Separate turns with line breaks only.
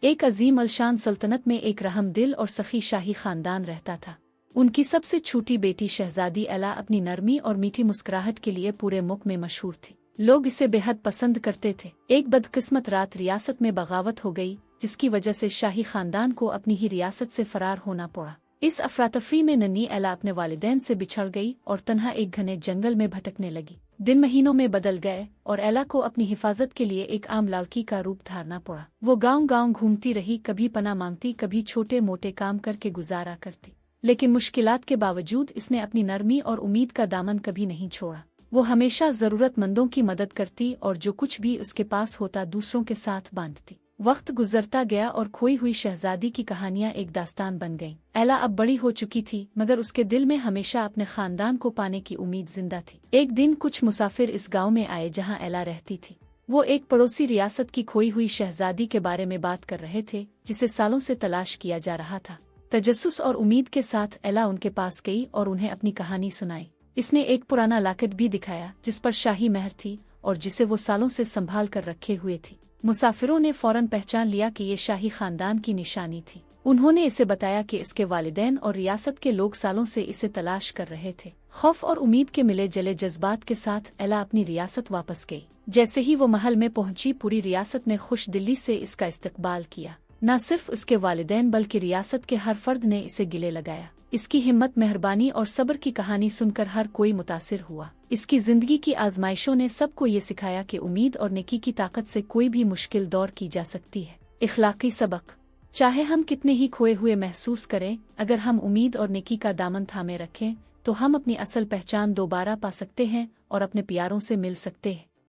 एक अजीम अलशान सल्तनत में एक रहमदिल और सखी शाही खानदान रहता था। उनकी सबसे छोटी बेटी शहजादी एला अपनी नरमी और मीठी मुस्कुराहट के लिए पूरे मुल्क में मशहूर थी। लोग इसे बेहद पसंद करते थे। एक बदकिस्मत रात रियासत में बगावत हो गई, जिसकी वजह से शाही खानदान को अपनी ही रियासत से फरार होना पड़ा। इस अफरातफरी में नन्ही एला अपने वालिदैन से बिछड़ गई और तन्हा एक घने जंगल में भटकने लगी। दिन महीनों में बदल गए और एला को अपनी हिफाजत के लिए एक आम लड़की का रूप धारना पड़ा। वो गांव-गांव घूमती रही, कभी पनाह मांगती, कभी छोटे मोटे काम करके गुजारा करती। लेकिन मुश्किलात के बावजूद इसने अपनी नरमी और उम्मीद का दामन कभी नहीं छोड़ा। वो हमेशा जरूरतमंदों की मदद करती और जो कुछ भी उसके पास होता दूसरों के साथ बांटती। वक्त गुजरता गया और खोई हुई शहजादी की कहानियां एक दास्तान बन गईं। एला अब बड़ी हो चुकी थी, मगर उसके दिल में हमेशा अपने खानदान को पाने की उम्मीद जिंदा थी। एक दिन कुछ मुसाफिर इस गांव में आए जहां एला रहती थी। वो एक पड़ोसी रियासत की खोई हुई शहजादी के बारे में बात कर रहे थे, जिसे सालों से तलाश किया जा रहा था। तजस्सुस और उम्मीद के साथ एला उनके पास गई और उन्हें अपनी कहानी सुनाई। इसने एक पुराना लॉकेट भी दिखाया जिस पर शाही मेहर थी और जिसे वो सालों से संभाल कर रखे हुए थी। मुसाफिरों ने फौरन पहचान लिया कि ये शाही खानदान की निशानी थी। उन्होंने इसे बताया कि इसके वालिदैन और रियासत के लोग सालों से इसे तलाश कर रहे थे। खौफ और उम्मीद के मिले जले जज्बात के साथ एला अपनी रियासत वापस गई। जैसे ही वो महल में पहुंची, पूरी रियासत ने खुश दिली से इसका इस्तकबाल किया। न सिर्फ उसके वालिदैन बल्कि रियासत के हर फर्द ने इसे गिले लगाया। इसकी हिम्मत, मेहरबानी और सब्र की कहानी सुनकर हर कोई मुतासिर हुआ। इसकी जिंदगी की आजमाइशों ने सबको ये सिखाया कि उम्मीद और नेकी की ताकत से कोई भी मुश्किल दौर की जा सकती है। इखलाकी सबक: चाहे हम कितने ही खोए हुए महसूस करें, अगर हम उम्मीद और नेकी का दामन थामे रखें तो हम अपनी असल पहचान दोबारा पा सकते हैं और अपने प्यारों से मिल सकते हैं।